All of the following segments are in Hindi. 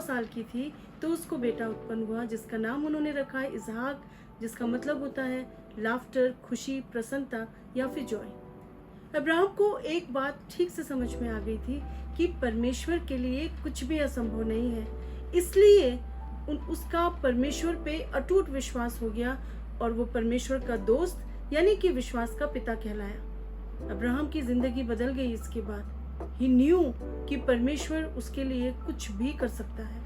साल की थी तो उसको बेटा उत्पन्न हुआ, जिसका नाम उन्होंने रखा है इसहाक, जिसका मतलब होता है लाफ्टर, खुशी, प्रसन्नता या फिर जॉय। अब्राहम को एक बात ठीक से समझ में आ गई थी कि परमेश्वर के लिए कुछ भी असंभव नहीं है, इसलिए उसका परमेश्वर पे अटूट विश्वास हो गया और वो परमेश्वर का दोस्त यानी कि विश्वास का पिता कहलाया। अब्राहम की जिंदगी बदल गई इसके बाद। ही न्यू कि परमेश्वर उसके लिए कुछ भी कर सकता है।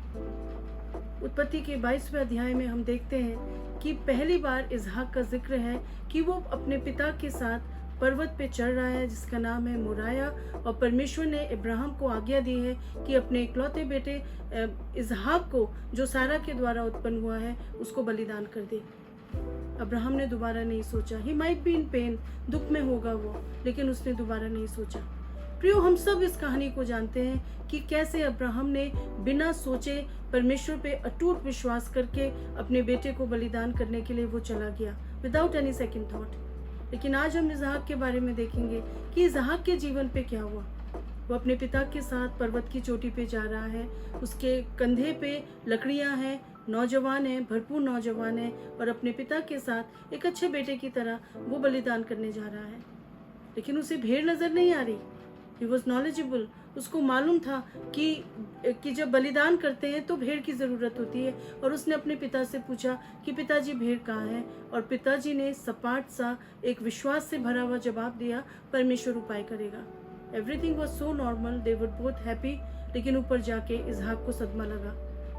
उत्पत्ति के 22वें अध्याय में हम देखते हैं कि पहली बार इसहाक का जिक्र है कि वो अपने पिता के साथ पर्वत पे चढ़ रहा है जिसका नाम है मोराया, और परमेश्वर ने इब्राहिम को आज्ञा दी है कि अपने इकलौते बेटे इसहाक को जो सारा के द्वारा उत्पन्न हुआ है उसको बलिदान कर दे। अब्राहम ने दोबारा नहीं सोचा। He might be in pen, दुख में होगा वो, लेकिन उसने दोबारा नहीं सोचा। प्रियो, हम सब इस कहानी को जानते हैं कि कैसे अब्राहम ने बिना सोचे परमेश्वर पे अटूट विश्वास करके अपने बेटे को बलिदान करने के लिए वो चला गया विदाउट एनी सेकंड थॉट। लेकिन आज हम इसहाक के बारे में देखेंगे कि इसहाक के जीवन पे क्या हुआ। वो अपने पिता के साथ पर्वत की चोटी पे जा रहा है, उसके कंधे पे लकड़ियां हैं, नौजवान है, भरपूर नौजवान है, और अपने पिता के साथ एक अच्छे बेटे की तरह वो बलिदान करने जा रहा है। लेकिन उसे भेड़ नजर नहीं आ रही। He was knowledgeable. उसको मालूम था कि जब बलिदान करते हैं तो भेड़ की ज़रूरत होती है, और उसने अपने पिता से पूछा कि पिताजी भेड़ कहाँ है, और पिताजी ने सपाट सा एक विश्वास से भरा हुआ जवाब दिया, परमेश्वर उपाय करेगा। Everything was so normal, they were both happy. लेकिन ऊपर जाके इसहाक को सदमा लगा।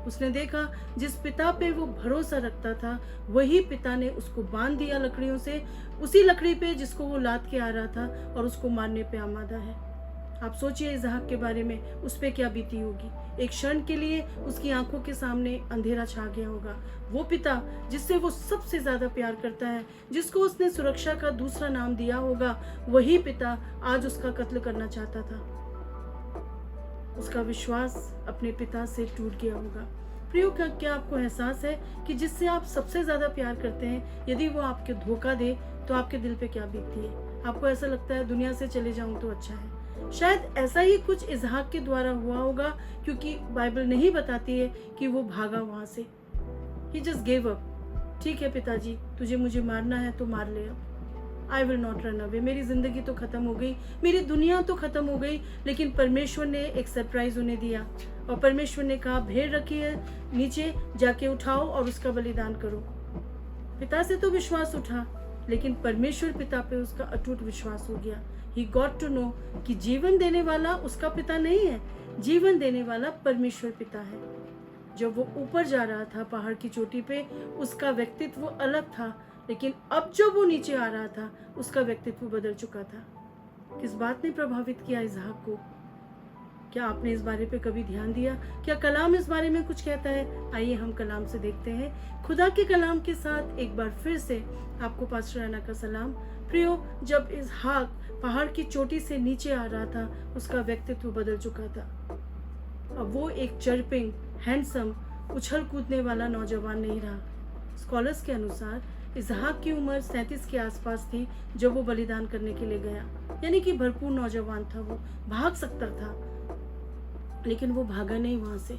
उसने देखा जिस पिता पे वो भरोसा रखता था वही पिता ने उसको बांध दिया लकड़ियों से, उसी लकड़ी पे जिसको वो लाद के आ रहा था, और उसको मारने पे आमादा है। आप सोचिए इसहाक के बारे में, उस पे क्या बीती होगी। एक क्षण के लिए उसकी आंखों के सामने अंधेरा छा गया होगा। वो पिता जिससे वो सबसे ज्यादा प्यार करता है, जिसको उसने सुरक्षा का दूसरा नाम दिया होगा, वही पिता आज उसका कत्ल करना चाहता था। उसका विश्वास अपने पिता से टूट गया होगा। प्रियो, क्या आपको एहसास है कि जिससे आप सबसे ज्यादा प्यार करते हैं, यदि वो आपके धोखा दे तो आपके दिल पे क्या बीतती है। आपको ऐसा लगता है दुनिया से चले जाऊं तो अच्छा है। शायद ऐसा ही कुछ इसहाक के द्वारा हुआ होगा, क्योंकि बाइबल नहीं बताती है कि वो भागा वहां से। ही जस्ट गिव अप। ठीक है पिताजी, तुझे मुझे मारना है तो मार ले, अब I will not run away. मेरी जिंदगी तो खत्म हो गई, मेरी दुनिया तो खत्म हो गई, लेकिन परमेश्वर ने एक सरप्राइज उन्हें दिया, और परमेश्वर ने कहा भेड़ रखी है नीचे, जाके उठाओ और उसका बलिदान करो। पिता से तो विश्वास उठा, लेकिन परमेश्वर पिता पे उसका अटूट विश्वास हो गया। He got to know कि जीवन देने वाला उसका पिता नहीं है, जीवन देने वाला परमेश्वर पिता है। जब वो ऊपर जा रहा था पहाड़ की चोटी पे, उसका व्यक्तित्व अलग था, लेकिन अब जब वो नीचे आ रहा था उसका व्यक्तित्व बदल चुका था। किस बात ने प्रभावित किया इसहाक को? क्या आपने इस बारे पे कभी ध्यान दिया? क्या कलाम इस बारे में कुछ कहता है? आइए हम कलाम से देखते हैं। खुदा के कलाम के साथ एक बार फिर से आपको पास्टर अन्ना का सलाम। प्रियो, जब इसहाक पहाड़ की चोटी से नीचे आ रहा था उसका व्यक्तित्व बदल चुका था। अब वो एक चर्पिंग, हैंडसम, उछल कूदने वाला नौजवान नहीं रहा। स्कॉलर्स के अनुसार इसहाक की उम्र 37 के आसपास थी जब वो बलिदान करने के लिए गया, यानी कि भरपूर नौजवान था। वो भाग सकता था, लेकिन वो भागा नहीं वहां से।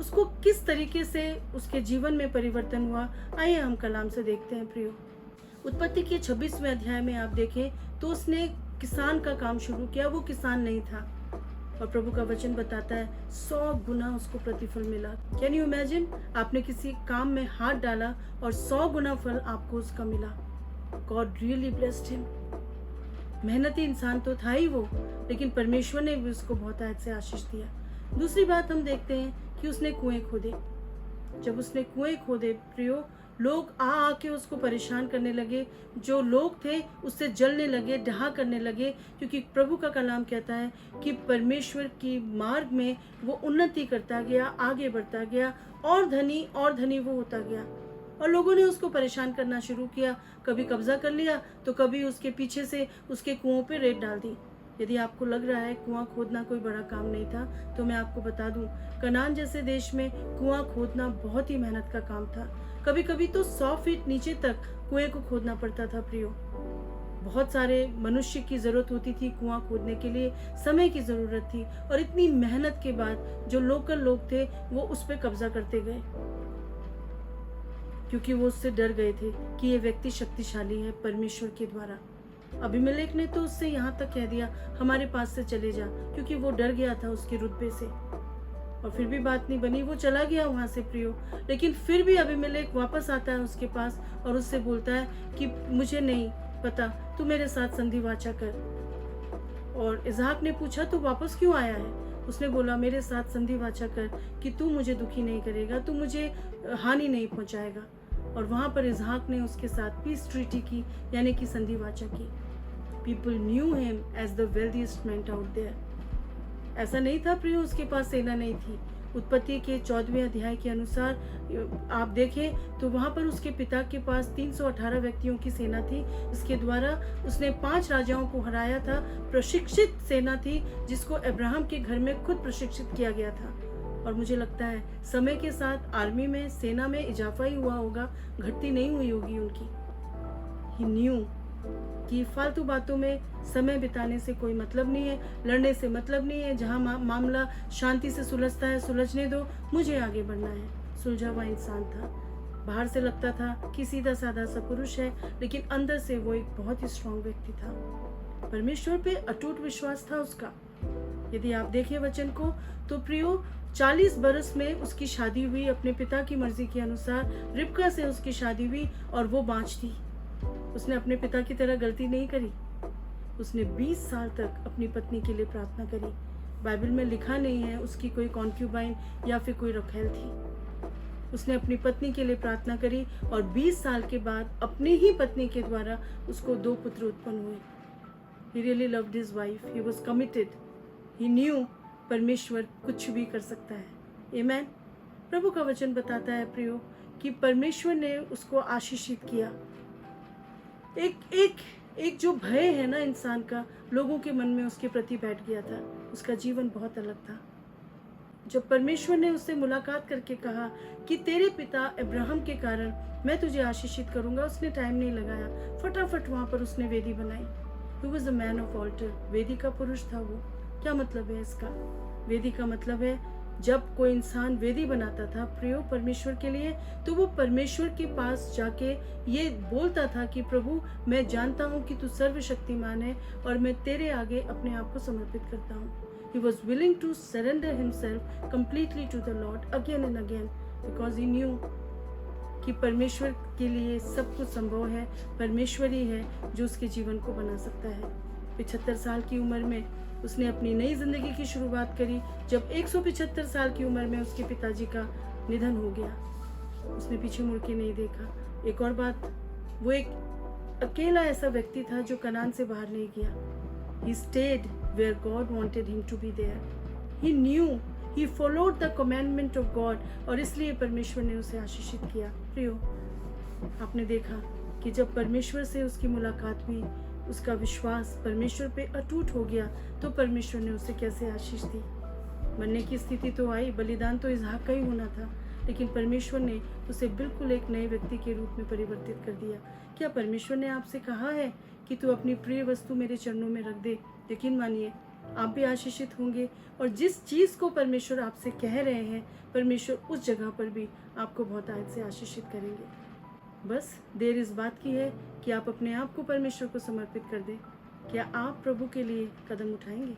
उसको किस तरीके से उसके जीवन में परिवर्तन हुआ, आइए हम कलाम से देखते हैं। प्रियो, उत्पत्ति के 26वें अध्याय में आप देखें तो उसने किसान का काम शुरू किया। वो किसान नहीं था, और प्रभु का वचन बताता है 100 गुना उसको प्रतिफल मिला। Can you imagine? आपने किसी काम में हाथ डाला और 100 गुना फल आपको उसका मिला। God really blessed him. मेहनती इंसान तो था ही वो, लेकिन परमेश्वर ने भी उसको बहुत ऐसे से आशीष दिया। दूसरी बात हम देखते हैं कि उसने कुएं खोदे। जब उसने कुएं खोदे प्रियो, लोग आके उसको परेशान करने लगे। जो लोग थे उससे जलने लगे, डहा करने लगे, क्योंकि प्रभु का कलाम कहता है कि परमेश्वर की मार्ग में वो उन्नति करता गया, आगे बढ़ता गया, और धनी वो होता गया। और लोगों ने उसको परेशान करना शुरू किया। कभी कब्जा कर लिया तो कभी उसके पीछे से उसके कुओं पे रेत डाल दी। यदि आपको लग रहा है कुआं खोदना कोई बड़ा काम नहीं था, तो मैं आपको बता दूं, कनान जैसे देश में कुआं खोदना बहुत ही मेहनत का काम था। कभी कभी तो 100 फीट नीचे तक कुएं को खोदना पड़ता था प्रियो। बहुत सारे मनुष्य की ज़रूरत होती थी कुआं खोदने के लिए, समय की ज़रूरत थी, और इतनी मेहनत के बाद जो लोकल लोग थे वो उस पर कब्जा करते गए, क्योंकि वो उससे डर गए थे कि ये व्यक्ति शक्तिशाली है परमेश्वर के द्वारा। अबीमेलेक ने तो उससे यहाँ तक कह दिया, हमारे पास से चले जा, क्योंकि वो डर गया था उसके रुतबे से। और फिर भी बात नहीं बनी, वो चला गया वहां से प्रियो। लेकिन फिर भी अबीमेलेक वापस आता है उसके पास और उससे बोलता है कि मुझे नहीं पता, तू मेरे साथ संधि वाचा कर। और इसहाक ने पूछा, तू वापस क्यों आया है? उसने बोला, मेरे साथ संधि वाचा कर कि तू मुझे दुखी नहीं करेगा, तू मुझे हानि नहीं पहुंचाएगा। और वहां पर इसहाक ने उसके साथ पीस ट्रीटी की, यानी कि संधि वाचा की। People knew him as the wealthiest man out there. ऐसा नहीं था प्रियो उसके पास सेना नहीं थी। उत्पत्ति के 14वें अध्याय के अनुसार आप देखें तो वहां पर उसके पिता के पास 318 व्यक्तियों की सेना थी। इसके द्वारा उसने 5 राजाओं को हराया था। प्रशिक्षित सेना थी जिसको अब्राहम के घर में खुद प्रशिक्षित किया गया था। और मुझे लगता है समय के साथ आर्मी में, सेना में इजाफा ही हुआ होगा, घटती नहीं हुई होगी उनकी। ही न्यू कि फालतू बातों में समय बिताने से कोई मतलब नहीं है, लड़ने से मतलब नहीं है। जहाँ मामला शांति से सुलझता है सुलझने दो, मुझे आगे बढ़ना है। सुलझा हुआ इंसान था। बाहर से लगता था कि सीधा साधा सा पुरुष है, लेकिन अंदर से वो एक बहुत ही स्ट्रांग व्यक्ति था। परमेश्वर पे अटूट विश्वास था उसका। यदि आप देखें वचन को तो प्रियो 40 बरस में उसकी शादी हुई, अपने पिता की मर्जी के अनुसार रिबका से उसकी शादी हुई और वो बाँझ थी। उसने अपने पिता की तरह गलती नहीं करी। उसने 20 साल तक अपनी पत्नी के लिए प्रार्थना करी। बाइबल में लिखा नहीं है उसकी कोई कॉन्क्यूबाइन या फिर कोई रखैल थी। उसने अपनी पत्नी के लिए प्रार्थना करी और 20 साल के बाद अपनी ही पत्नी के द्वारा उसको 2 पुत्र उत्पन्न हुए। He really loved his wife. He was committed. He knew परमेश्वर कुछ भी कर सकता है। आमेन। प्रभु का वचन बताता है प्रियो कि परमेश्वर ने उसको आशीषित किया। एक जो भय है ना इंसान का, लोगों के मन में उसके प्रति बैठ गया था। उसका जीवन बहुत अलग था। जब परमेश्वर ने उससे मुलाकात करके कहा कि तेरे पिता अब्राहम के कारण मैं तुझे आशीषित करूंगा, उसने टाइम नहीं लगाया, फटाफट वहां पर उसने वेदी बनाई। He was a man of altar. वेदी का पुरुष था वो। क्या मतलब है इसका? वेदी का मतलब है जब कोई इंसान वेदी बनाता था प्रियो परमेश्वर के लिए, तो वो परमेश्वर के पास जाके ये बोलता था कि प्रभु, मैं जानता हूँ कि तू सर्वशक्तिमान है और मैं तेरे आगे अपने आप को समर्पित करता हूँ। He was willing to surrender himself completely to the Lord again and again because he knew कि परमेश्वर के लिए सब कुछ संभव है। परमेश्वर ही है जो उसके जीवन को बना सकता है। 75 साल की उम्र में उसने अपनी नई जिंदगी की शुरुआत करी, जब 175 साल की उम्र में उसके पिताजी का निधन हो गया। उसने पीछे मुड़ के नहीं देखा। एक और बात, वो एक अकेला ऐसा व्यक्ति था जो कनान से बाहर नहीं गया। He stayed where God wanted him to be there. He knew, he followed the commandment of God, और इसलिए परमेश्वर ने उसे आशीषित किया। प्रियो, आपने देखा कि जब परमेश्वर से उसकी मुलाकात हुई, उसका विश्वास परमेश्वर पे अटूट हो गया, तो परमेश्वर ने उसे कैसे आशीष दी। मरने की स्थिति तो आई, बलिदान तो इसहाक का ही होना था, लेकिन परमेश्वर ने उसे बिल्कुल एक नए व्यक्ति के रूप में परिवर्तित कर दिया। क्या परमेश्वर ने आपसे कहा है कि तू अपनी प्रिय वस्तु मेरे चरणों में रख दे? यकीन मानिए आप भी आशीषित होंगे, और जिस चीज़ को परमेश्वर आपसे कह रहे हैं, परमेश्वर उस जगह पर भी आपको बहुत आयत से आशीषित करेंगे। बस देर इस बात की है कि आप अपने आप को परमेश्वर को समर्पित कर दें। क्या आप प्रभु के लिए कदम उठाएंगे?